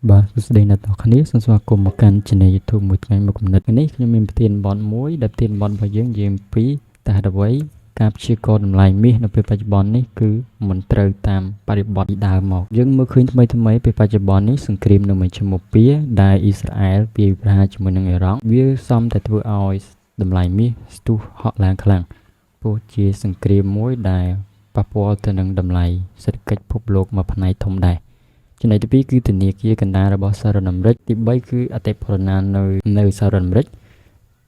បាទសួស្តីអ្នកទាំងអស់គ្នាសូមស្វាគមន៍មកកាន់ Channel YouTube មួយថ្ងៃមួយគំនិតនេះខ្ញុំមានប្រធានបទមួយដែលប្រធានបទរបស់យើងនិយាយអំពីតើហេតុអ្វីការព្យាករណ៍តម្លៃមាសនៅពេលបច្ចុប្បន្ននេះគឺមិនត្រូវតាមបរិបទពីដើមមកយើងមើលឃើញថ្មីពេលបច្ចុប្បន្ននេះសង្គ្រាមនៅមជ្ឈមបូព៌ាដែលអ៊ីស្រាអែលវាយប្រហារជាមួយនឹងអ៊ីរ៉ង់វាសំតែធ្វើឲ្យតម្លៃមាសស្ទុះហក់ឡើងខ្លាំងព្រោះជាសង្គ្រាមមួយដែលប៉ះពាល់ទៅនឹងតម្លៃសេដ្ឋកិច្ចពិភពលោកមួយផ្នែកធំដែរចំណុចទី2គឺធនាគារកណ្ដាលរបស់សហរដ្ឋអាមេរិកទី3គឺអតិផរណានៅសហរដ្ឋអាមេរិក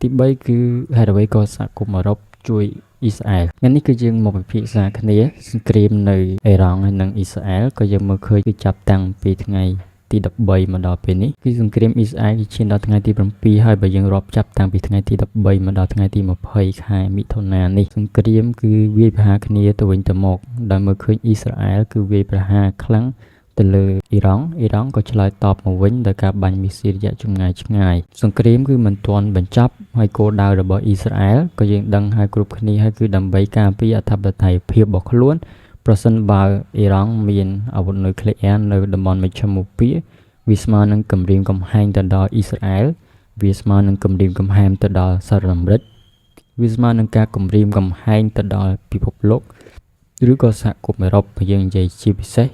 ទី3គឺហេតុអ្វីក៏សហគមន៍អឺរ៉ុបជួយអ៊ីស្រាអែលថ្ងៃនេះគឺយើងមកពិភាក្សាគ្នាសង្គ្រាមនៅអ៊ីរ៉ង់ហើយនិងអ៊ីស្រាអែលក៏យើងមើលឃើញគឺចាប់តាំងពីថ្ងៃទី13មកដល់ពេលនេះគឺសង្គ្រាមអ៊ីស្រាអែលឈានដល់ថ្ងៃទី7ហើយបើយើងរាប់ចាប់តាំងពីថ្ងៃទី13មកដល់ថ្ងៃទី20ខែមិថុនានេះសង្គ្រាមគឺវាយប្រហារគ្នាទៅវិញទៅមកដោយមើលឃើញអ៊ីស្រាអែលគឺវាយប្រហារខ្លាំងទៅលើអ៊ីរ៉ង់ក៏ឆ្លើយតបមកវិញដោយការបាញ់មីស៊ីលរយៈចម្ងាយឆ្ងាយសង្គ្រាមគឺមិនទាន់បញ្ចប់ហើយគោលដៅរបស់អ៊ីស្រាអែលក៏យើងដឹងហើយគ្រប់គ្នាហើយគឺដើម្បីការពារអធិបតេយ្យភាពរបស់ខ្លួនប្រសិនបើអ៊ីរ៉ង់មានអាវុធនុយក្លេអ៊ែរនៅតំបន់មជ្ឈមបូព៌ាវាស្មើនឹងគម្រាមកំហែងទៅដល់អ៊ីស្រាអែលវាស្មើនឹងគម្រាមកំហែងទៅដល់សហរដ្ឋអាមេរិកវាស្មើនឹងការគម្រាមកំហែងទៅដល់ពិភពលោកឬក៏សហគមន៍អឺរ៉ុបយើងនិយាយជាពិសេស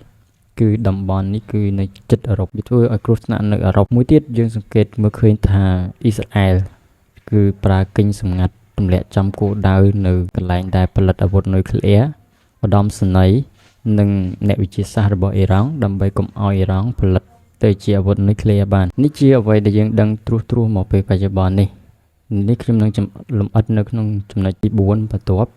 គឺតំបន់នេះគឺនៅជិតអឺរ៉ុបវាធ្វើឲ្យគ្រោះថ្នាក់នៅអឺរ៉ុបមួយទៀតយើងសង្កេតមើលឃើញថាអ៊ីស្រាអែលគឺប្រើគិញសម្ងាត់ទម្លាក់ចំគោលដៅនៅកន្លែងដែលផលិតអាវុធនុយក្លេអ៊ែរឧត្តមសេនីយ៍និងអ្នកវិទ្យាសាស្ត្ររបស់អ៊ីរ៉ង់ដើម្បីកុំឲ្យអ៊ីរ៉ង់ផលិតទៅជាអាវុធនុយក្លេអ៊ែរបាននេះជាអ្វីដែលយើងដឹងត្រួសមកពេលបច្ចុប្បន្ននេះខ្ញុំនឹងលម្អិតនៅក្នុងចំណុចទី4បន្ទាប់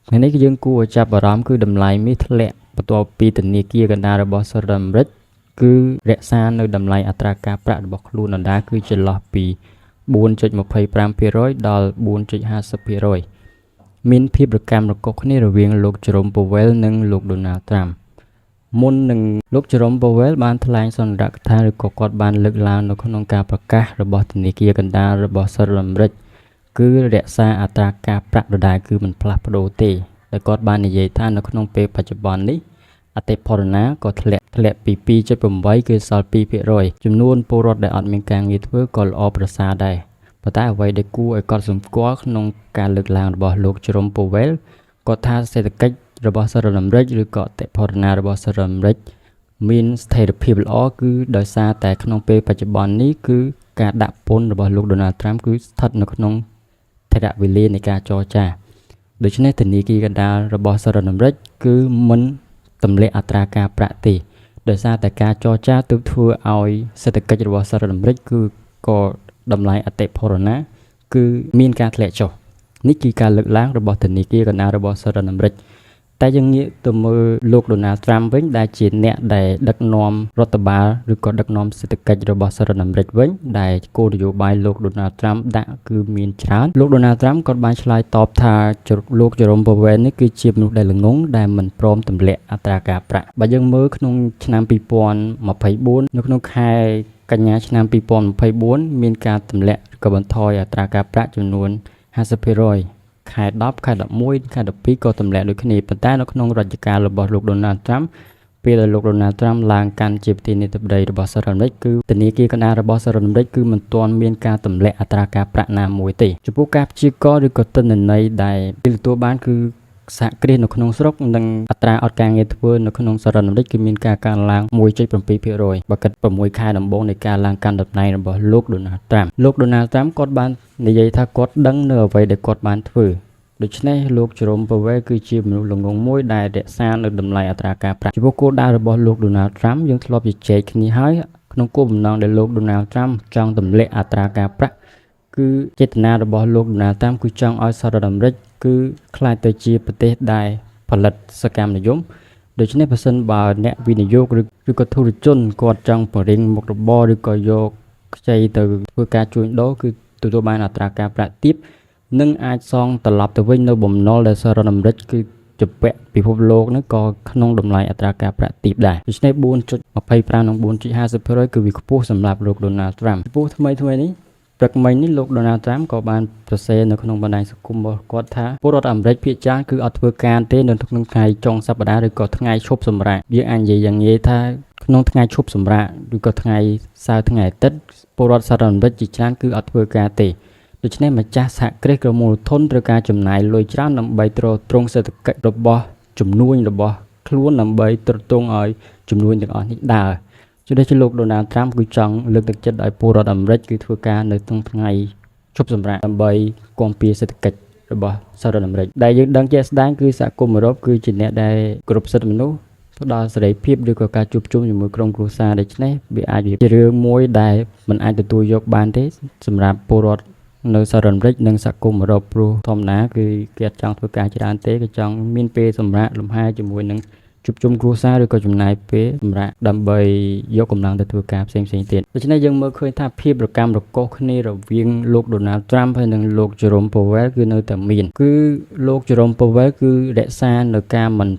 ថ្ងៃនេះយើងគួរឲ្យចាប់អារម្មណ៍គឺតម្លៃមាសធ្លាក់បន្ទាប់ពីធនាគារកណ្ដាលរបស់សហរដ្ឋអាមេរិកគឺរក្សានៅតម្លៃអត្រាការប្រាក់របស់ខ្លួនដដែលគឺចន្លោះពី 4.25% ដល់ 4.50% មានភាពរកាំរកូសគ្នារវាងលោកជេរ៉ូម ប៉ូវែលនិងលោកដូណាល់ត្រាំមុននឹងលោកជេរ៉ូម ប៉ូវែលបានថ្លែងសន្និដ្ឋានថាឬក៏គាត់បានលើកឡើងនៅក្នុងការប្រកាសរបស់ធនាគារកណ្ដាលរបស់សហរដ្ឋអាមេរិកគឺរក្សាអត្រាការប្រាក់ដដែលគឺមិនផ្លាស់ប្ដូរទេដែលគាត់បាននិយាយថានៅក្នុងពេលបច្ចុប្បន្ននេះអតិផរណាក៏ធ្លាក់ពី 2.8 គឺសល់ 2% ចំនួនពលរដ្ឋដែលអត់មានការងារធ្វើក៏ល្អប្រសើរដែរប៉ុន្តែអ្វីដែលគួរឲ្យកត់សម្គាល់ក្នុងការលើកឡើងរបស់លោកជេរ៉ូម ប៉ូវែលគាត់ថាសេដ្ឋកិច្ចរបស់សហរដ្ឋអាមេរិកឬក៏អតិផរណារបស់សហរដ្ឋអាមេរិកមានស្ថិរភាពល្អគឺដោយសារតែក្នុងពេលបច្ចុប្បន្ននេះគឺការដាក់ពន្ធរបស់លោកដូណាល់ត្រាំគឺស្ថិតនៅក្នុងថេរវេលានៃការចរចាដូច្នេះធនាគារកណ្ដាលរបស់សហរដ្ឋអាមេរិកគឺមិនទម្លាក់អត្រាការប្រាក់ទេដោយសារតែការចរចាទើបធ្វើឲ្យសេដ្ឋកិច្ចរបស់សហរដ្ឋអាមេរិកគឺក៏តម្លៃអតិផរណាគឺមានការធ្លាក់ចុះនេះគឺការលើកឡើងរបស់ធនាគារកណ្ដាលរបស់សហរដ្ឋអាមេរិកតែយើងងាកទៅមើលលោកដូណាល់ត្រាំវិញដែលជាអ្នកដែលដឹកនាំរដ្ឋបាលឬក៏ដឹកនាំសេដ្ឋកិច្ចរបស់សហរដ្ឋអាមេរិកវិញដែលគោលនយោបាយលោកដូណាល់ត្រាំដាក់គឺមានច្រើនលោកដូណាល់ត្រាំក៏បានឆ្លើយតបថាលោកជេរ៉ូម ប៉ូវែលនេះគឺជាមនុស្សដែលល្ងងដែលមិនព្រមទម្លាក់អត្រាការប្រាក់បើយើងមើលក្នុងឆ្នាំ2024នៅក្នុងខែកញ្ញាឆ្នាំ2024មានការទម្លាក់ក៏បន្ថយអត្រាការប្រាក់ចំនួន 50%ខែ10ខែ11ខែ12ក៏ទម្លាក់ដូចគ្នាប៉ុន្តែនៅក្នុងរជ្ជកាលរបស់លោកដូណាល់ត្រាំពេលដែលលោកដូណាល់ត្រាំឡើងកាន់ជាប្រធានាធិបតីរបស់សហរដ្ឋអាមេរិកគឺធនាគារកណ្ដាលរបស់សហរដ្ឋអាមេរិកគឺមិនទាន់មានការទម្លាក់អត្រាការប្រាក់ណាមួយទេចំពោះការព្យាករណ៍ឬក៏ទិន្នន័យដែលទទួលបានគឺសហគ្រាសនៅក្នុងស្រុកនិងអត្រាអត់ការងារធ្វើនៅក្នុងសហរដ្ឋអាមេរិកគឺមានការកើនឡើង 1.7% បើគិត6ខែដំបូងនៃការឡើងកាន់តំណែងរបស់លោកដូណាល់ត្រាំលោកដូណាល់ត្រាំគាត់បាននិយាយថាគាត់ដឹងនៅអ្វីដែលគាត់បានធ្វើដូច្នេះលោកជេរ៉ូម ប៉ូវែលគឺជាមនុស្សល្ងងមួយដែលរក្សានៅតម្លៃអត្រាការប្រាក់ចំពោះគោលដៅរបស់លោកដូណាល់ត្រាំយើងធ្លាប់ជជែកគ្នាហើយក្នុងគោលបំណងដែលលោកដូណាល់ត្រាំចង់ទម្លាក់អត្រាការប្រាក់គឺចេតនារបស់លោកដូណាល់ត្រាំគឺចង់ឲ្យសហរដ្ឋអាមេរិកគឺខ្លាចទៅជាប្រទេសដែលផលិតសកម្មនិយមដូច្នេះបើសិនបើអ្នកវិនិយោគឬក៏ធុរជនគាត់ចង់បង្រៀនមុខរបរឬក៏យកខ្ចីទៅធ្វើការជួញដូរគឺទទួលបានអត្រាការប្រាក់ទាបនឹងអាចសងត្រឡប់ទៅវិញនៅបំណុលដែលសហរដ្ឋអាមេរិកគឺជំពាក់ពិភពលោកហ្នឹងក៏ក្នុងតម្លៃអត្រាការប្រាក់ទាបដែរដូច្នេះ 4.25 និង 4.50% គឺវាខ្ពស់សម្រាប់លោកដូណាល់ត្រាំចំពោះថ្មីនេះព្រឹកមិញនេះលោកដូណាល់ត្រាំក៏បានសរសេរនៅក្នុងបណ្ដាញសង្គមរបស់គាត់ថាពលរដ្ឋអាមេរិកភាគច្រើនគឺអត់ធ្វើការទេនៅក្នុងថ្ងៃចុងសប្តាហ៍ឬក៏ថ្ងៃឈប់សម្រាកយើងអាចនិយាយយ៉ាងងាយថា ក្នុងថ្ងៃឈប់សម្រាកឬក៏ថ្ងៃសៅរ៍ថ្ងៃអាទិត្យពលរដ្ឋសហរដ្ឋអាមេរិកជាច្រើនគឺអត់ធ្វើការទេដូច្នេះម្ចាស់សហគ្រាសក្រមូលធនត្រូវការចំណាយលុយច្រើនដើម្បីទ្រទ្រង់សេដ្ឋកិច្ចរបស់ជំនួញរបស់ខ្លួនដើម្បីទ្រទ្រង់ឲ្យជំនួញទាំងអស់នេះដើរជាដូចជាលោកដូណាល់ត្រាំគឺចង់លើកទឹកចិត្តឲ្យពលរដ្ឋអាមេរិកគឺធ្វើការនៅក្នុងថ្ងៃឈប់សម្រាកដើម្បីគាំពារសេដ្ឋកិច្ចរបស់សហរដ្ឋអាមេរិកដែលយើងដឹងជាក់ស្ដែងគឺសហគមន៍អឺរ៉ុបគឺជាអ្នកដែលគ្រប់សិទ្ធិមនុស្សផ្ដល់សេរីភាពឬក៏ការជួបជុំជាមួយក្រុមគ្រួសារដូច្នេះវាអាចជារឿងមួយដែលមិនអាចទទួលយកបានទេសម្រាប់ពលរដ្ឋនៅសហរដ្ឋអាមេរិកនិងសហគមន៍អឺរ៉ុបព្រោះធម្មតាគឺគេអត់ចង់ធ្វើការច្រើនទេគេចង់មានពេលសម្រាកលំហែជាមួយនឹងជួបជុំគ្រួសារឬក៏ចំណាយពេលសម្រាប់ដើម្បីយកកម្លាំងទៅធ្វើការផ្សេងៗទៀតដូច្នេះយើងមើលឃើញថាភាពរកម្មរកូសគ្នារវាងលោកដូណាល់ត្រាំហើយនិងលោកជេរ៉ូមប៉ូវែលគឺនៅតែមានគឺលោកជេរ៉ូមប៉ូវែលគឺរក្សានៅការមិន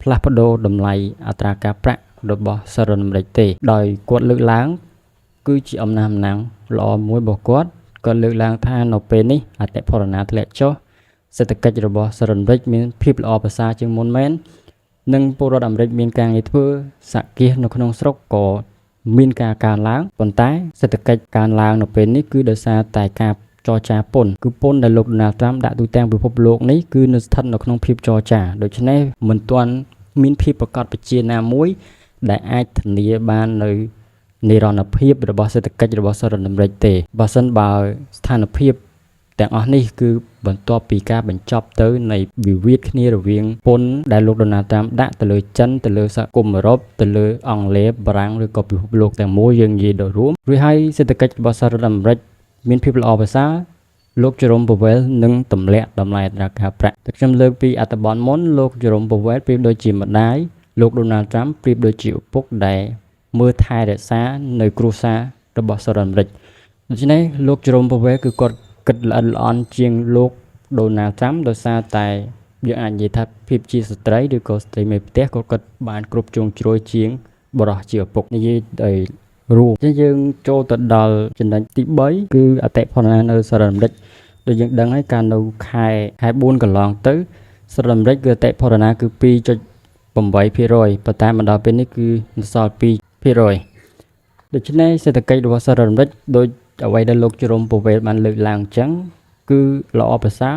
ផ្លាស់ប្ដូរតម្លៃអត្រាការប្រាក់របស់សហរដ្ឋអាមេរិកទេដោយគាត់លើកឡើងគឺជាអំណះអំណាងល្អមួយរបស់គាត់លើកឡើងថានៅពេលនេះអតិផរណាធ្លាក់ចុះសេដ្ឋកិច្ចរបស់សហរដ្ឋអាមេរិកមានភាពល្អប្រសើរជាងមុនមែននិងពលរដ្ឋអាមេរិកមានការងារធ្វើសហគមន៍នៅក្នុងស្រុកក៏មានការកើនឡើងប៉ុន្តែសេដ្ឋកិច្ចកើនឡើងនៅពេលនេះគឺដោយសារតែការចរចាពន្ធគឺពន្ធដែលលោកដូណាល់ត្រាំដាក់ទូទាំងពិភពលោកនេះគឺនៅស្ថិតនៅក្នុងភាពចរចាដូច្នេះមិនទាន់មានភាពប្រកបប្រជាណាមួយដែលអាចធានាបាននៅនិរន្តរភាពរបស់សេដ្ឋកិច្ចរបស់សហរដ្ឋអាមេរិកទេបើសិនបើស្ថានភាពទាំងអស់នេះគឺបន្ទាប់ពីការបញ្ចប់ទៅនៃវិវាទគ្នារវាងពន្ធដែលលោកដូណាល់ត្រាំដាក់ទៅលើចិនទៅលើសហគមន៍អឺរ៉ុបទៅលើអង់គ្លេសបារាំងឬក៏ពិភពលោកទាំងមូលយើងនិយាយដល់រួមរួចហើយសេដ្ឋកិច្ចរបស់សហរដ្ឋអាមេរិកមានភាពល្អប្រសើរលោកជេរ៉ូមប៉ូវែលនឹងទម្លាក់តម្លៃអត្រាការប្រាក់តែខ្ញុំលើកពីអត្ថបទមុនលោកជេរ៉ូមប៉ូវែលប្រៀបដូចជាម្ដាយលោកដូណាល់ត្រាំប្រៀបដូចជាឪពុកដែលមើលថែរក្សានៅគ្រួសាររបស់សហរដ្ឋអាមេរិកដូច្នេះលោកជេរ៉ូមប៉ូវែលគឺគាត់គិតល្អិតល្អន់ជាងលោកដូណាល់ត្រាំដោយសារតែយើងអាចនិយាយថាភាពជាស្ត្រីឬក៏ស្ត្រីមេផ្ទះគាត់គិតបានគ្រប់ជ្រុងជ្រោយជាងបរិះជាឪពុកនិយាយឲ្យរួមអញ្ចឹងយើងចូលទៅដល់ចំណុចទី3គឺអតិផរណានៅសហរដ្ឋអាមេរិកដូចយើងដឹងហើយកាលនៅខែ4កន្លងទៅសហរដ្ឋអាមេរិកគឺអតិផរណាគឺ2.8% ប៉ុន្តែមកដល់ពេលនេះគឺនៅសល់2%ដូច្នេះសេដ្ឋកិច្ចរបស់សហរដ្ឋអាមេរិកដូចអ្វីដែលលោកជេរ៉ូមប៉ូវែលបានលើកឡើងអញ្ចឹងគឺល្អប្រសើរ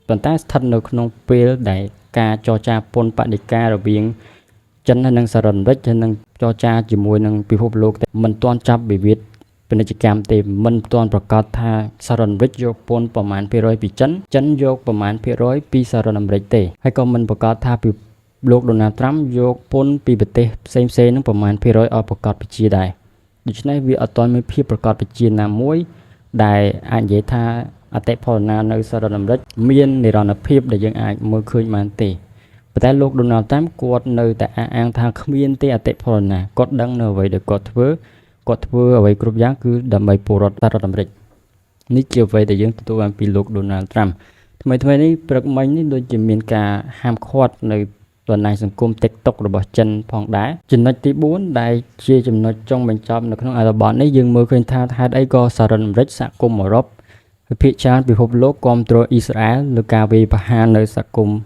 ប៉ុន្តែស្ថិតនៅក្នុងពេលដែលការចរចាពន្ធបដិការរវាងចិននិងសហរដ្ឋអាមេរិកហើយនឹងចរចាជាមួយនឹងពិភពលោកតែមិនទាន់ចាប់វិវាទពាណិជ្ជកម្មទេមិនទាន់ប្រកាសថាសហរដ្ឋអាមេរិកយកពន្ធប្រមាណ%ពីចិនយកប្រមាណ%ពីសហរដ្ឋអាមេរិកទេហើយក៏មិនប្រកាសថាពីលោកដូណាល់ត្រាំយកពន្ធពីប្រទេសផ្សេងៗនឹងប្រមាណ%ឲ្យប្រកាសប្រជាដែរដូច្នេះវាអត់ទាន់មានភាពប្រកបប្រជាណាមួយដែលអាចនិយាយថាអតិផរណានៅសហរដ្ឋអាមេរិកមាននិរន្តរភាពដែលយើងអាចមើលឃើញបានទេប៉ុន្តែលោកដូណាល់ត្រាំគាត់នៅតែអះអាងថាគ្មានទេអតិផរណាគាត់ដឹងនៅអ្វីដែលគាត់ធ្វើអ្វីគ្រប់យ៉ាងគឺដើម្បីពលរដ្ឋសហរដ្ឋអាមេរិកនេះជាអ្វីដែលយើងទទួលបានពីលោកដូណាល់ត្រាំថ្មីនេះព្រឹកមិញនេះដូចជាមានការហាមឃាត់នៅបណ្ដាញសង្គម TikTok របស់ចិនផងដែរចំណុចទី4ដែលជាចំណុចចុងបញ្ចប់នៅក្នុងអត្ថបទនេះយើងមើលឃើញថាហេតុអីក៏សហរដ្ឋអាមេរិកសហគមន៍អឺរ៉ុបភាគច្រើនពិភពលោកគាំទ្រអ៊ីស្រាអែលលើការវាយប្រហារនៅសហគមន៍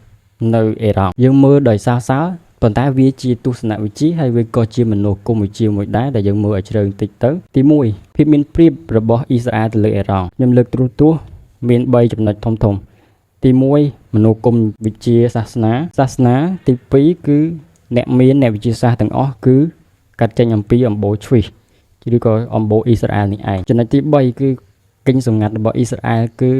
នៅអ៊ីរ៉ង់យើងមើលដោយសោកប៉ុន្តែវាជាទស្សនវិជ្ជាហើយវាក៏ជាមនោគមវិជ្ជាមួយដែរដែលយើងមើលឲ្យជ្រៅបន្តិចទៅទី1ភាពមានប្រៀបរបស់អ៊ីស្រាអែលទៅលើអ៊ីរ៉ង់ខ្ញុំលើកត្រួសមាន3ចំណុចធំទី1មនោគមវិជ្ជាសាសនាទី2គឺអ្នកវិទ្យាសាស្ត្រទាំងអស់គឺកាត់ចេញអំពីអំបូរឈ្វីសឬក៏អំបូរអ៊ីស្រាអែលនេះឯងចំណុចទី3គឺគិញសម្ងាត់របស់អ៊ីស្រាអែលគឺ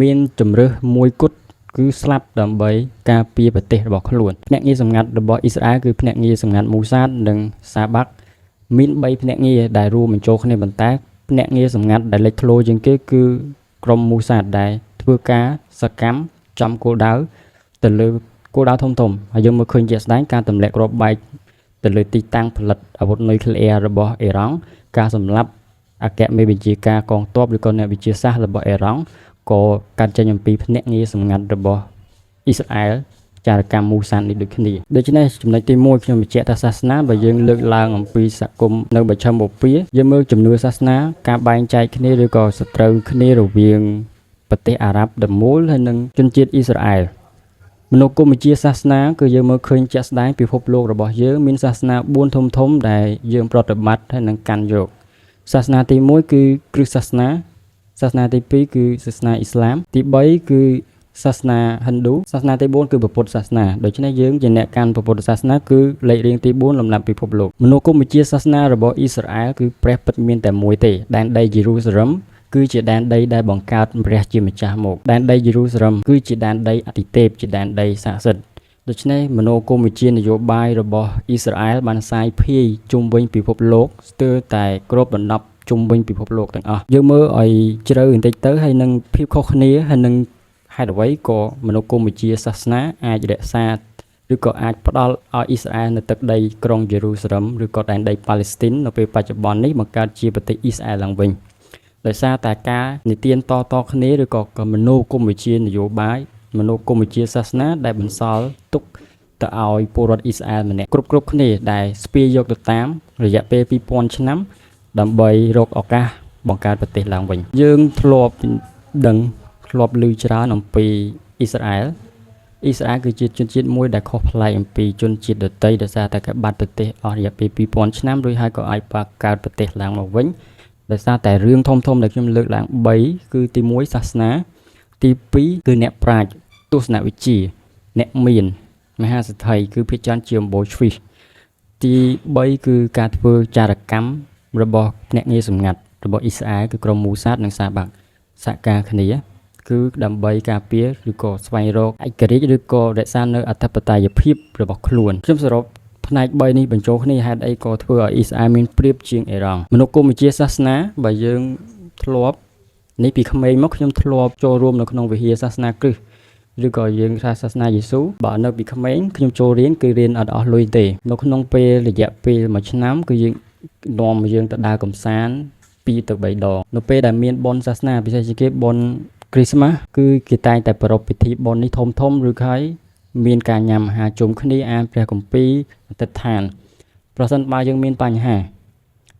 មានជំរើសមួយគត់គឺស្លាប់ដើម្បីការពារប្រទេសរបស់ខ្លួនភ្នាក់ងារសម្ងាត់របស់អ៊ីស្រាអែលគឺភ្នាក់ងារសម្ងាត់មូសាដនិងសាបាក់មាន3ភ្នាក់ងារដែលរួមបញ្ចូលគ្នាប៉ុន្តែភ្នាក់ងារសម្ងាត់ដែលលេចធ្លោជាងគេគឺក្រុមមូសាដដែលធ្វើការសកម្មចំគោលដៅទៅលើគោលដៅធំហើយយើងមើលឃើញជាក់ស្ដែងការទម្លាក់គ្រាប់បែកទៅលើទីតាំងផលិតអាវុធនុយក្លេអ៊ែររបស់អ៊ីរ៉ង់ការសម្លាប់អគ្គមេបញ្ជាការកងទ័ពឬក៏អ្នកវិទ្យាសាស្ត្ររបស់អ៊ីរ៉ង់ក៏កាត់ចេញអំពីភ្នាក់ងារសម្ងាត់របស់អ៊ីស្រាអែលចារកម្មមូសាននេះដូចគ្នាដូច្នេះចំណុចទី1ខ្ញុំបញ្ជាក់ថាសាសនាបើយើងលើកឡើងអំពីសហគមន៍នៅបច្ឆិមបូព៌ាយើងមើលជំនឿសាសនាការបែងចែកគ្នាឬក៏សត្រូវគ្នារវាងប្រទេសអារ៉ាប់ទាំងមូលហើយនិងជនជាតិអ៊ីស្រាអែល មនោគមវិជ្ជាសាសនាគឺយើងមើលឃើញជាក់ស្ដែងពិភពលោករបស់យើងមានសាសនា4ធំៗដែលយើងប្រតិបត្តិហើយនឹងកាន់យកសាសនាទី1គឺគ្រិស្តសាសនាសាសនាទី2គឺសាសនាអ៊ីស្លាមទី3គឺសាសនាហិណ្ឌូសាសនាទី4គឺពុទ្ធសាសនាដូច្នេះយើងជាអ្នកកាន់ពុទ្ធសាសនាគឺលេខរៀងទី4លំដាប់ពិភពលោកមនោគមវិជ្ជាសាសនារបស់អ៊ីស្រាអែលគឺព្រះពិតមានតែមួយទេដែនដីយេរូសាឡឹមគឺជាដែនដីដែលបង្កើតព្រះជាម្ចាស់មកដែនដីយេរូសាឡឹមគឺជាដែនដីអតិទេពជាដែនដីស័ក្តិសិទ្ធិដូច្នេះមនោគមវិជ្ជានយោបាយរបស់អ៊ីស្រាអែលបានសាយភាយជុំវិញពិភពលោកស្ទើរតែគ្របដណ្ដប់ជុំវិញពិភពលោកទាំងអស់យើងមើលឲ្យជ្រៅបន្តិចទៅហើយនឹងភាពខុសគ្នាហើយនឹងហេតុអ្វីក៏មនោគមវិជ្ជាសាសនាអាចរក្សាឬក៏អាចផ្ដល់ឲ្យអ៊ីស្រាអែលនៅទឹកដីក្រុងយេរូសាឡឹមឬក៏ដែនដីប៉ាឡេស្ទីននៅពេលបច្ចុប្បន្ននេះបង្កើតជាប្រទេសអ៊ីស្រាអែលឡើងវិញដោយសារតែការនិទានតគ្នាឬក៏មនោគមវិជ្ជានយោបាយមនោគមវិជ្ជាសាសនាដែលបន្សល់ទុកទៅឲ្យពលរដ្ឋអ៊ីស្រាអែលម្នាក់គ្រប់គ្នាដែលស្ពាយយកទៅតាមរយៈពេល2000ឆ្នាំដើម្បីរកឱកាសបង្កើតប្រទេសឡើងវិញយើងធ្លាប់ដឹងធ្លាប់ឮច្រើនអំពីអ៊ីស្រាអែលគឺជាជនជាតិមួយដែលខុសប្លែកអំពីជនជាតិដទៃដោយសារតែគេបាត់ប្រទេសអស់រយៈពេល2000ឆ្នាំរួចហើយក៏អាចបង្កើតប្រទេសឡើងមកវិញដោយសារតែរឿងធំដែលខ្ញុំលើកឡើង3គឺទី1សាសនាទី2គឺអ្នកប្រាជ្ញទស្សនវិជ្ជាអ្នកមានមហាសេដ្ឋីគឺភាគច្រើនជាអំបូរជ្វីសទី3គឺការធ្វើចារកម្មរបស់អ្នកងារសម្ងាត់របស់អ៊ីស្រាអែលគឺក្រុមមូសាតនិងសាបាក់សហការគ្នាគឺដើម្បីការពារឬក៏ស្វែងរកឯករាជ្យឬក៏រក្សានៅអធិបតេយ្យភាពរបស់ខ្លួនខ្ញុំសរុបផ្នែក3នេះបញ្ចូលគ្នាហេតុអីក៏ធ្វើឲ្យអ៊ីស្រាអែលមានប្រៀបជាងអ៊ីរ៉ង់មនោគមវិជ្ជាសាសនាបើយើងធ្លាប់នេះពីក្មេងមកខ្ញុំធ្លាប់ចូលរួមនៅក្នុងវិហារសាសនាគ្រិស្តឬក៏យើងថាសាសនាយេស៊ូបើនៅពីក្មេងខ្ញុំចូលរៀនគឺរៀនអត់អស់លុយទេនៅក្នុងពេលរយៈពេល1ឆ្នាំគឺយើងនាំយើងទៅដើរកម្សាន្ត2ទៅ3ដងនៅពេលដែលមានបុណ្យសាសនាពិសេសជាគេបុណ្យគ្រីស្មាស់គឺគេតែងតែប្រារព្ធពិធីបុណ្យនេះធំឬហើយមានការញ៉ាំអាហារជុំគ្នាអានព្រះគម្ពីរអធិដ្ឋានប្រសិនបើយើងមានបញ្ហា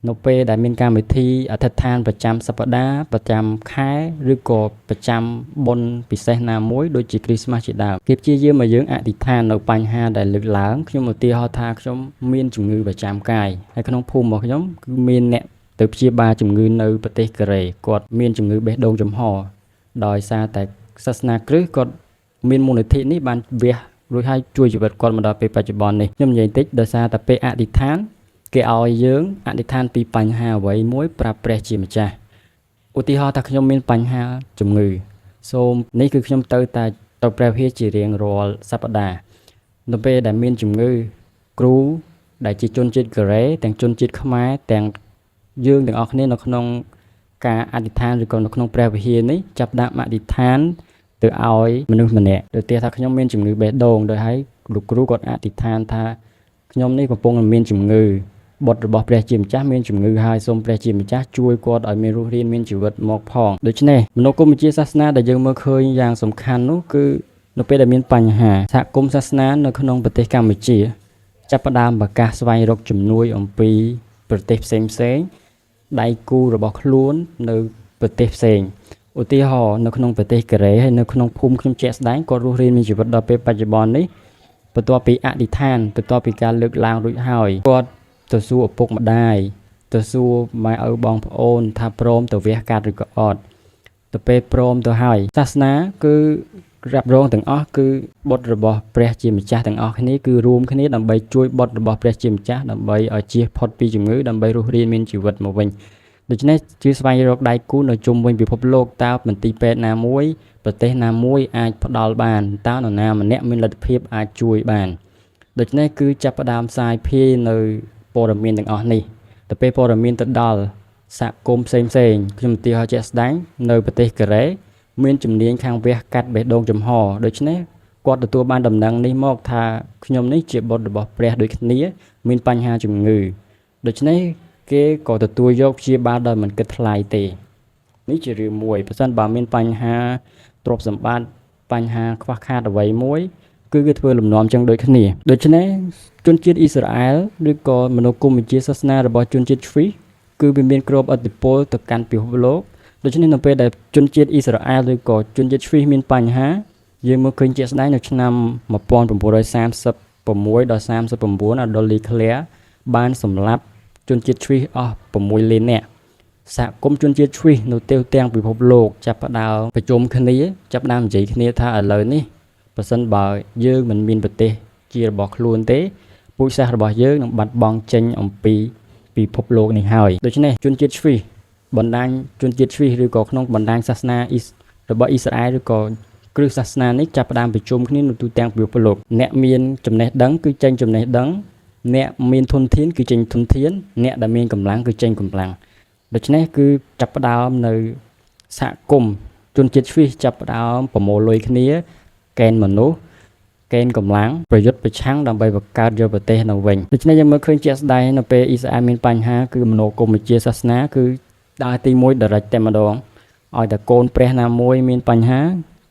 នៅពេលដែលមានកម្មវិធីអធិដ្ឋានប្រចាំសប្តាហ៍ប្រចាំខែឬក៏ប្រចាំបុណ្យពិសេសណាមួយដូចជាគ្រីស្មាស់ជាដើមគេព្យាយាមឲ្យយើងអធិដ្ឋាននៅបញ្ហាដែលលើកឡើងខ្ញុំឧទាហរណ៍ថាខ្ញុំមានជំងឺប្រចាំកាយហើយក្នុងភូមិរបស់ខ្ញុំគឺមានអ្នកទៅព្យាបាលជំងឺនៅប្រទេសកូរ៉េគាត់មានជំងឺបេះដូងចំហដោយសារតែសាសនាគ្រិស្តគាត់មានមូលនិធិនេះបានវះរួចហើយជួយជីវិតគាត់មកដល់ពេលបច្ចុប្បន្ននេះខ្ញុំនិយាយតិចដោយសារតែពេលអធិដ្ឋានគេឲ្យយើងអធិដ្ឋានពីបញ្ហាអ្វីមួយប្រាប់ព្រះជាម្ចាស់ឧទាហរណ៍ថាខ្ញុំមានបញ្ហាជំងឺសូមនេះគឺខ្ញុំទៅព្រះវិហារជារៀងរាល់សប្តាហ៍នៅពេលដែលមានជំងឺគ្រូដែលជាជនជាតិកូរ៉េទាំងជនជាតិខ្មែរទាំងយើងទាំងអស់គ្នានៅក្នុងការអធិដ្ឋានឬក៏នៅក្នុងព្រះវិហារនេះចាប់ដាក់អធិដ្ឋានទៅឲ្យមនុស្សម្នាក់ទៅទៀតថាខ្ញុំមានជំងឺបេះដូងដោយហើយលោកគ្រូគាត់អធិដ្ឋានថាខ្ញុំនេះកំពុងមានជំងឺបុត្ររបស់ព្រះជាម្ចាស់មានជំងឺហើយសូមព្រះជាម្ចាស់ជួយគាត់ឲ្យមានរស់រានមានជីវិតមកផងដូច្នេះមនោគមវិជ្ជាសាសនាដែលយើងមើលឃើញយ៉ាងសំខាន់នោះគឺនៅពេលដែលមានបញ្ហាសហគមន៍សាសនានៅក្នុងប្រទេសកម្ពុជាចាប់ផ្ដើមប្រកាសស្វែងរកជំនួយអំពីប្រទេសផ្សេងដៃគូរបស់ខ្លួននៅប្រទេសផ្សេងឧទាហរណ៍នៅក្នុងប្រទេសកូរ៉េហើយនៅក្នុងភូមិខ្ញុំជាក់ស្ដែងគាត់រស់រានមានជីវិតដល់ពេលបច្ចុប្បន្ននេះបន្ទាប់ពីអធិដ្ឋានបន្ទាប់ពីការលើកឡើងរួចហើយគាត់ទៅសួរឪពុកម្ដាយទៅសួរម៉ែឪបងប្អូនថាព្រមទៅវះកាត់ឬក៏អត់ទៅពេលព្រមទៅហើយសាសនាគឺរ៉ាប់រងទាំងអស់គឺបុត្ររបស់ព្រះជាម្ចាស់ទាំងអស់គ្នាគឺរួមគ្នាដើម្បីជួយបុត្ររបស់ព្រះជាម្ចាស់ដើម្បីឲ្យជៀសផុតពីជំងឺដើម្បីរស់រានមានជីវិតមកវិញដូច្នេះជាស្វែងរកដៃគូនៅជុំវិញពិភពលោកតើមន្ទីរពេទ្យណាមួយប្រទេសណាមួយអាចផ្ដល់បានតើនរណាម្នាក់មានលទ្ធភាពអាចជួយបានដូច្នេះគឺចាប់ផ្ដើមផ្សាយភាយនៅព័ត៌មានទាំងអស់នេះទៅពេលព័ត៌មានទៅដល់សហគមន៍ផ្សេងខ្ញុំឧទាហរណ៍ជាក់ស្ដែងនៅប្រទេសកូរ៉េមានជំនាញខាងវះកាត់បេះដូងចំហដូច្នេះគាត់ទទួលបានដំណឹងនេះមកថាខ្ញុំនេះជាបុត្ររបស់ព្រះដូចគ្នាមានបញ្ហាជំងឺដូច្នេះគេក៏ទទួលយកព្យាបាលដោយមិនគិតថ្លៃទេនេះជារឿងមួយបើសិនបើមានបញ្ហាទ្រព្យសម្បត្តិបញ្ហាខ្វះខាតអ្វីមួយគឺគេធ្វើលំនាំចឹងដូចគ្នាដូច្នេះជនជាតិអ៊ីស្រាអែលឬក៏មនោគមវិជ្ជាសាសនារបស់ជនជាតិជ្វីសគឺវាមានគ្របឥទ្ធិពលទៅកាន់ពិភពលោកដូច្នេះនៅពេលដែលជនជាតិអ៊ីស្រាអែលឬក៏ជនជាតិជ្វីសមានបញ្ហា យើងមកឃើញជាក់ស្ដែងនៅឆ្នាំ1936ដល់39 Adolf Hitler បានសម្លាប់ជនជាតិជ្វីសអស់6លាននាក់សហគមន៍ជនជាតិជ្វីសនៅទូទាំងពិភពលោកចាប់ផ្ដើមប្រជុំគ្នាចាប់ផ្ដើមនិយាយគ្នាថាឥឡូវនេះប្រសិនបើយើងមិនមានប្រទេសជារបស់ខ្លួនទេពូជសាសន៍របស់យើងនឹងបាត់បង់ចេញអំពីពិភពលោកនេះហើយដូច្នេះជនជាតិជ្វីសបណ្ដាញជនជាតិជ្វីសឬក៏ក្នុងបណ្ដាញសាសនារបស់អ៊ីស្រាអែលឬក៏គ្រឹះសាសនានេះចាប់ផ្ដើមប្រជុំគ្នានៅទូទាំងពិភពលោកអ្នកមានចំណេះដឹងគឺចេញចំណេះដឹងអ្នកមានធនធានគឺចេញធនធានអ្នកដែលមានកម្លាំងគឺចេញកម្លាំងដូច្នេះគឺចាប់ផ្ដើមនៅសហគមន៍ជនជាតិជ្វីសចាប់ផ្ដើមប្រមូលលុយគ្នាកេណ្ឌមនុស្សកេណ្ឌកម្លាំងប្រយុទ្ធប្រឆាំងដើម្បីបង្កើតយកប្រទេសនៅវិញដូច្នេះយើងមើលឃើញជាក់ស្ដែងនៅពេលអ៊ីស្រាអែលមានបញ្ហាគឺមនោគមវិជ្ជាសាសនាគឺដើរទី1 direct តែម្ដងឲ្យតែកូនព្រះណាមួយមានបញ្ហា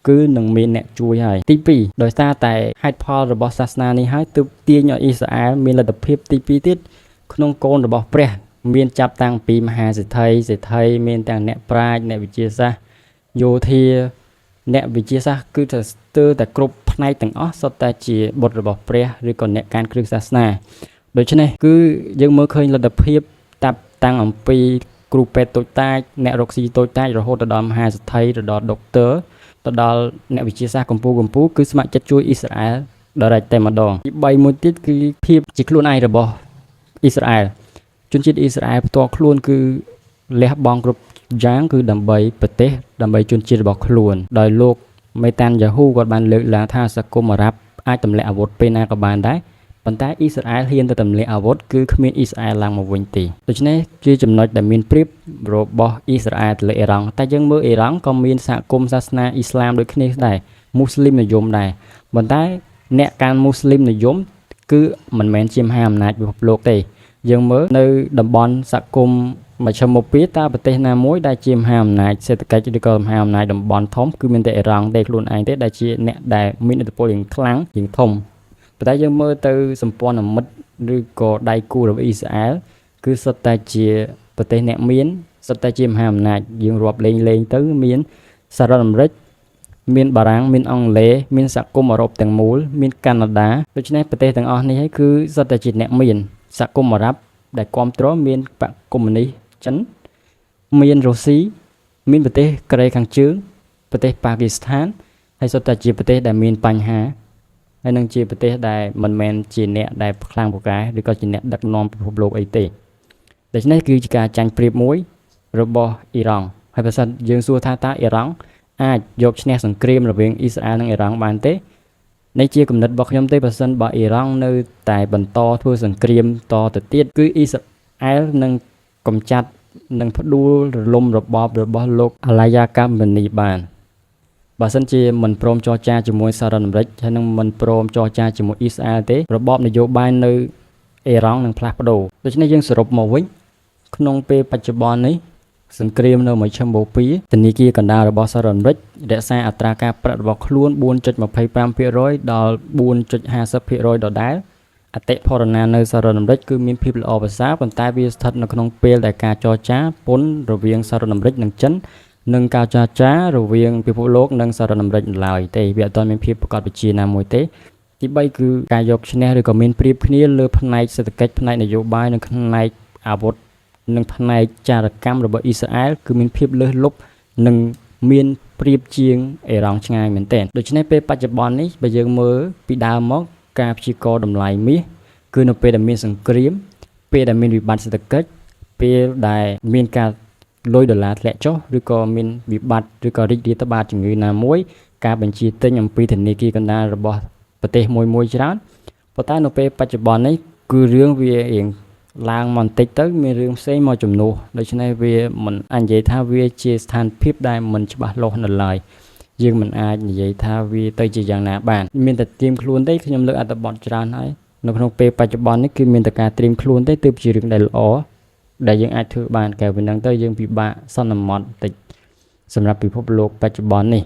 គឺនឹងមានអ្នកជួយហើយទី2ដោយសារតែហេតុផលរបស់សាសនានេះហើយទើបទាញឲ្យអ៊ីស្រាអែលមានលទ្ធភាពទី2ទៀតក្នុងកូនរបស់ព្រះមានចាប់តាំងពីមហាសេដ្ឋីមានទាំងអ្នកប្រាជ្ញអ្នកវិទ្យាសាស្ត្រយោធាអ្នកវិទ្យាសាស្ត្រគឺទៅស្ទើរតែគ្រប់ផ្នែកទាំងអស់សុទ្ធតែជាបុត្ររបស់ព្រះឬក៏អ្នកកាន់គ្រឹះសាសនាដូច្នេះគឺយើងមើលឃើញលទ្ធភាពតាំងអំពីគ្រូពេទ្យតូចតាចអ្នករកស៊ីតូចតាចរហូតទៅដល់មហាសេដ្ឋីទៅដល់ដុកទ័រទៅដល់អ្នកវិទ្យាសាស្ត្រកម្ពុជាគឺស្ម័គ្រចិត្តជួយអ៊ីស្រាអែលdirect តែម្ដងទី3មួយទៀតគឺភាពជាខ្លួនឯងរបស់អ៊ីស្រាអែលជនជាតិអ៊ីស្រាអែលផ្ទាល់ខ្លួនគឺលះបង់គ្រប់យ៉ាងគឺដើម្បីប្រទេសដើម្បីជនជាតិរបស់ខ្លួនដោយលោកមេតានយ៉ាហ៊ូគាត់បានលើកឡើងថាសហគមន៍អារ៉ាប់អាចទម្លាក់អាវុធពេលណាក៏បានដែរប៉ុន្តែអ៊ីស្រាអែលហ៊ានទៅទម្លាក់អាវុធគឺគ្មានអ៊ីស្រាអែលឡើងមកវិញទេដូច្នេះជាចំណុចដែលមានប្រៀបរបស់អ៊ីស្រាអែលទៅលើអ៊ីរ៉ង់តែយើងមើលអ៊ីរ៉ង់ក៏មានសហគមន៍សាសនាអ៊ីស្លាមដូចគ្នាដែរមូស្លីមនិយមដែរប៉ុន្តែអ្នកកាន់មូស្លីមនិយមគឺមិនមែនជាមហាអំណាចពិភពលោកទេយើងមើលនៅតំបន់សហគមន៍មជ្ឈិមបូព៌ាតើប្រទេសណាមួយដែលជាមហាអំណាចសេដ្ឋកិច្ចឬក៏មហាអំណាចតំបន់ធំគឺមានតែអ៊ីរ៉ង់ទេខ្លួនឯងទេដែលជាអ្នកដែលមានឥទ្ធិពលយ៉ាងខ្លាំងយ៉ាងធំប៉ុន្តែយើងមើលទៅសម្ព័ន្ធមិត្តឬក៏ដៃគូរបស់អ៊ីស្រាអែលគឺសុទ្ធតែជាប្រទេសអ្នកមានសុទ្ធតែជាមហាអំណាចយើងរាប់លេងទៅមានសហរដ្ឋអាមេរិកមានបារាំងមានអង់គ្លេសមានសហគមន៍អឺរ៉ុបទាំងមូលមានកាណាដាដូច្នេះប្រទេសទាំងអស់នេះហើយគឺសុទ្ធតែជាអ្នកមានសហគមន៍អារ៉ាប់ដែលគ្រប់គ្រងមានបកកុម្មុយនីសចិនមានរុស្ស៊ីមានប្រទេសកូរ៉េខាងជើងប្រទេសប៉ាគីស្ថានហើយសុទ្ធតែជាប្រទេសដែលមានបញ្ហាហើយនឹងជាប្រទេសដែលមិនមែនជាអ្នកដែលខ្លាំងពូកែឬក៏ជាអ្នកដឹកនាំពិភពលោកអីទេដូច្នេះគឺជាការចាញ់ប្រៀបមួយរបស់អ៊ីរ៉ង់ហើយបើសិនយើងសួរថាតើអ៊ីរ៉ង់អាចយកឈ្នះសង្គ្រាមរវាងអ៊ីស្រាអែលនិងអ៊ីរ៉ង់បានទេនេះជាគំនិតរបស់ខ្ញុំទេបើសិនបើអ៊ីរ៉ង់នៅតែបន្តធ្វើសង្គ្រាមតទៅទៀតគឺអ៊ីស្រាអែលនឹងកំចាត់និងផ្ដួលរលំរបបរបស់លោកអាឡាយ៉ាកាម៉ានីបានបើសិនជាមិនព្រមចរចាជាមួយសហរដ្ឋអាមេរិកហើយនឹងមិនព្រមចរចាជាមួយអ៊ីស្រាអែលទេរបបនយោបាយនៅអ៊ីរ៉ង់នឹងផ្លាស់ប្ដូរដូច្នេះយើងសរុបមកវិញក្នុងពេលបច្ចុប្បន្ននេះសង្គ្រាមនៅមជ្ឈិមបូព៌ាធនាគារកណ្ដាលរបស់សហរដ្ឋអាមេរិករក្សាអត្រាការប្រាក់របស់ខ្លួន 4.25% ដល់ 4.50% ដដែលអតិផរណានៅសហរដ្ឋអាមេរិកគឺមានភាពល្អប្រសើរប៉ុន្តែវាស្ថិតនៅក្នុងពេលដែលការចរចាពន្ធរវាងសហរដ្ឋអាមេរិកនិងចិននិងការចរចារវាងពិភពលោកនិងសហរដ្ឋអាមេរិកឡើយទេវាអត់ទាន់មានភាពប្រកបវិជ្ជាណាមួយទេទី3គឺការយកឈ្នះឬក៏មានប្រៀបគ្នាលើផ្នែកសេដ្ឋកិច្ចផ្នែកនយោបាយនិងផ្នែកអាវុធនិងផ្នែកចារកម្មរបស់អ៊ីស្រាអែលគឺមានភាពលើសលប់និងមានប្រៀបជាងអ៊ីរ៉ង់ឆ្ងាយមែនទែនដូច្នេះពេលបច្ចុប្បន្ននេះបើយើងមើលពីដើមមកការព្យាករណ៍តម្លៃមាសគឺនៅពេលដែលមានសង្គ្រាមពេលដែលមានវិបត្តិសេដ្ឋកិច្ចពេលដែលមានការលុយដុល្លារធ្លាក់ចុះឬក៏មានវិបត្តិឬក៏រីករាលដាលជំងឺណាមួយការបញ្ជាទិញអំពីធនាគារកណ្ដាលរបស់ប្រទេសមួយច្រើនប៉ុន្តែនៅពេលបច្ចុប្បន្ននេះគឺរឿងវារៀងឡើងមកបន្តិចទៅមានរឿងផ្សេងមកជំនួសដូច្នេះវាមិនអាចនិយាយថាវាជាស្ថានភាពដែលមិនច្បាស់លាស់នៅឡើយយើងមិនអាចនិយាយថាវាទៅជាយ៉ាងណាបានមានតែត្រៀមខ្លួនទេខ្ញុំលើកអត្ថបទច្រើនហើយនៅក្នុងពេលបច្ចុប្បន្ននេះគឺមានតែការត្រៀមខ្លួនទេទើបជារឿងដែលល្អដែលយើងអាចធ្វើបានកែប៉ុណ្ណឹងទៅយើងពិបាកសន្មត់បន្តិចសម្រាប់ពិភពលោកបច្ចុប្បន្ននេះ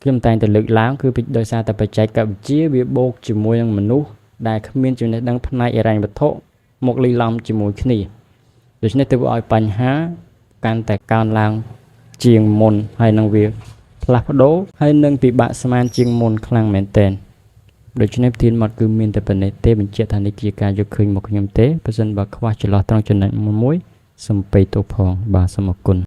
ខ្ញុំតែងតែលើកឡើងគឺដោយសារតែបច្ចេកវិទ្យាវាបូកជាមួយនឹងមនុស្សដែលគ្មានចំណេះដឹងផ្នែកហិរញ្ញវត្ថុមកលីឡំជាមួយគ្នាដូច្នេះទើបឲ្យបញ្ហាកាន់តែកើនឡើងជាងមុនហើយនឹងវាផ្ ផ្លាស់ប្ដូរហើយនឹងពិបាកស្មានជាងមុនខ្លាំងមែនទែនដូច្នេះប្រធានបទគឺមានតែប៉ុណ្ណេះទេបញ្ជាក់ថានេះជាការយកឃើញមកខ្ញុំទេប្រសិនបើខ្វះចន្លោះត្រង់ចំណុចមួយសំពៃទោសផងបាទសូមអរគុណ